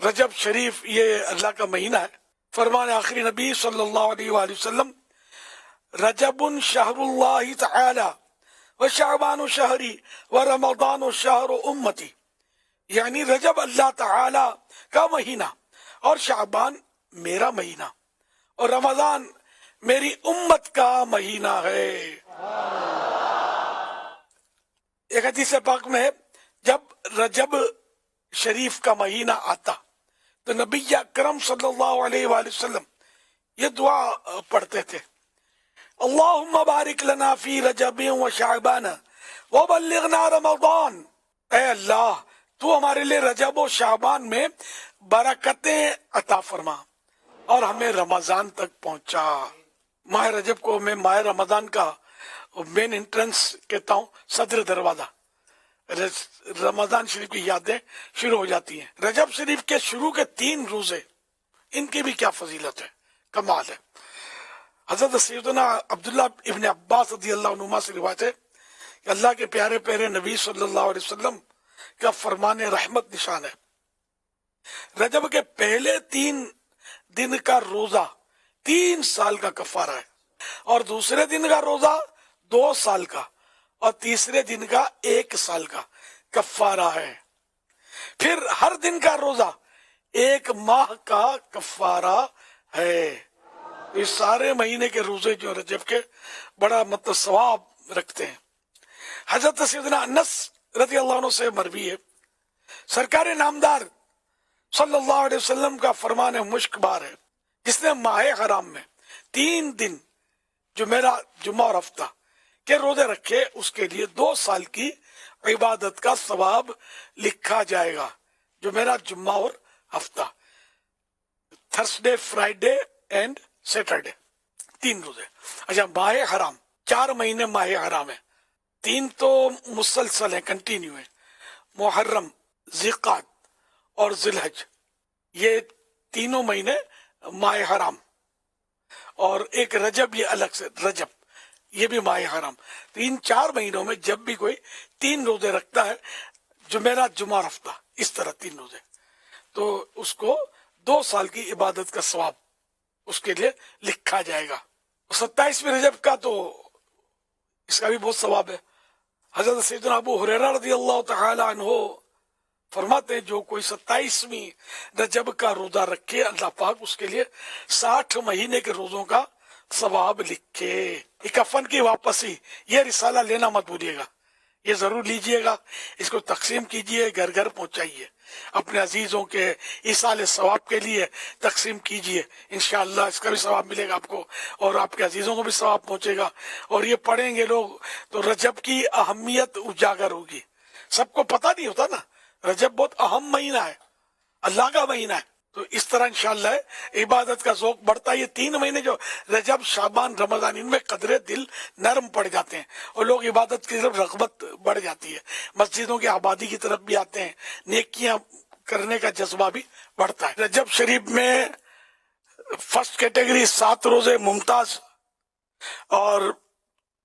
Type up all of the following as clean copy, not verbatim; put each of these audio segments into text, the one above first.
رجب شریف یہ اللہ کا مہینہ ہے. فرمان آخری نبی صلی اللہ علیہ وآلہ وسلم رجب شہر اللہ تعالی و شعبان شہری و رمضان شہر امتی، یعنی رجب اللہ تعالی کا مہینہ اور شعبان میرا مہینہ اور رمضان میری امت کا مہینہ ہے. ایک حدیث پاک میں جب رجب شریف کا مہینہ آتا تو نبی اکرم صلی اللہ علیہ وآلہ وسلم یہ دعا پڑھتے تھے، اللہم بارک لنا فی رجب و شعبان وبلغنا رمضان. اے اللہ تو ہمارے لیے رجب و شعبان میں برکتیں عطا فرما اور ہمیں رمضان تک پہنچا. ماہ رجب کو میں ماہ رمضان کا مین انٹرنس کہتا ہوں، صدر دروازہ. رمضان شریف کی یادیں شروع ہو جاتی ہیں. رجب شریف کے شروع کے 3 روزے، ان کی بھی کیا فضیلت ہے، کمال ہے. حضرت سیدنا عبداللہ ابن عباس رضی اللہ عنہما سے روایت ہے کہ اللہ کے پیارے پیارے نبی صلی اللہ علیہ وسلم کا فرمان رحمت نشان ہے. رجب کے پہلے 3 دن کا روزہ 3 سال کا کفارہ ہے، اور دوسرے دن کا روزہ 2 سال کا، اور تیسرے دن کا 1 سال کا کفارہ ہے. پھر ہر دن کا روزہ 1 ماہ کا کفارہ ہے. اس سارے مہینے کے روزے جو رجب کے بڑا مطلب ثواب رکھتے ہیں. حضرت سیدنا انس رضی اللہ عنہ سے مروی ہے، سرکار نامدار صلی اللہ علیہ وسلم کا فرمان مشک بار ہے، جس نے ماہ حرام میں 3 دن جمعہ اور ہفتہ کے روزے رکھے، اس کے لیے 2 سال کی عبادت کا ثواب لکھا جائے گا. جمعہ، جمعہ اور ہفتہ، تھرسڈے، فرائیڈے اینڈ سیٹرڈے، 3 روزے. اچھا، ماہ حرام 4 مہینے ماہ حرام ہے، 3 تو مسلسل ہیں، کنٹینیو ہیں، محرم، ذیقعد اور ذوالحج، یہ تینوں مہینے ماہ حرام، اور ایک رجب یہ الگ سے رجب، یہ بھی ماہ حرام. تو ان 4 مہینوں میں جب بھی کوئی 3 روزے رکھتا ہے، جمعرات، جمعہ اور ہفتہ، اس طرح 3 روزے، تو اس کو 2 سال کی عبادت کا ثواب اس کے لیے لکھا جائے گا. 27ویں رجب کا تو اس کا بھی بہت ثواب ہے. حضرت سیدنا ابو ہریرہ رضی اللہ تعالی عنہ فرماتے ہیں جو کوئی 27ویں رجب کا روزہ رکھے، اللہ پاک اس کے لیے 60 مہینے کے روزوں کا ثواب لکھے. کفن کی واپسی، یہ رسالہ لینا مت بھولیے گا، یہ ضرور لیجئے گا، اس کو تقسیم کیجئے، گھر گھر پہنچائیے، اپنے عزیزوں کے ایصال ثواب کے لیے تقسیم کیجئے. انشاءاللہ اس کا بھی ثواب ملے گا آپ کو، اور آپ کے عزیزوں کو بھی ثواب پہنچے گا. اور یہ پڑھیں گے لوگ تو رجب کی اہمیت اجاگر ہوگی. سب کو پتہ نہیں ہوتا نا، رجب بہت اہم مہینہ ہے، اللہ کا مہینہ ہے. تو اس طرح انشاءاللہ عبادت کا ذوق بڑھتا ہے. یہ 3 مہینے جو رجب، شعبان، رمضان، ان میں قدرے دل نرم پڑ جاتے ہیں اور لوگ عبادت کی طرف رغبت بڑھ جاتی ہے، مسجدوں کی آبادی کی طرف بھی آتے ہیں، نیکیاں کرنے کا جذبہ بھی بڑھتا ہے. رجب شریف میں فرسٹ کیٹیگری 7 روزے ممتاز، اور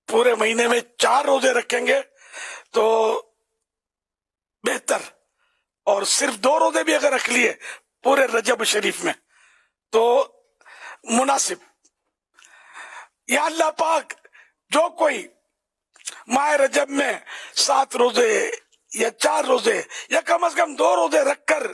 پورے مہینے میں 4 روزے رکھیں گے تو بہتر، اور صرف 2 روزے بھی اگر رکھ لیے پورے رجب شریف میں تو مناسب. یا اللہ پاک جو کوئی ماہ رجب میں 7 روزے یا 4 روزے یا کم از کم 2 روزے رکھ کر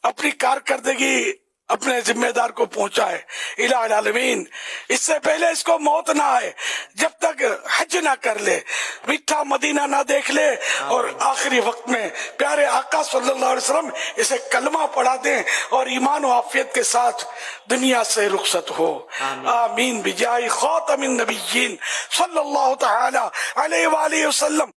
اپنی کارکردگی اپنے ذمہ دار کو پہنچائے الہ العالمین، اس سے پہلے اس کو موت نہ آئے، جب تک حج نہ کر لے، میٹھا مدینہ نہ دیکھ لے، اور آخری وقت میں پیارے آقا صلی اللہ علیہ وسلم اسے کلمہ پڑھا دیں اور ایمان و عافیت کے ساتھ دنیا سے رخصت ہو. آمین بجائے خاتم النبیین صلی اللہ تعالی علیہ وآلہ وسلم.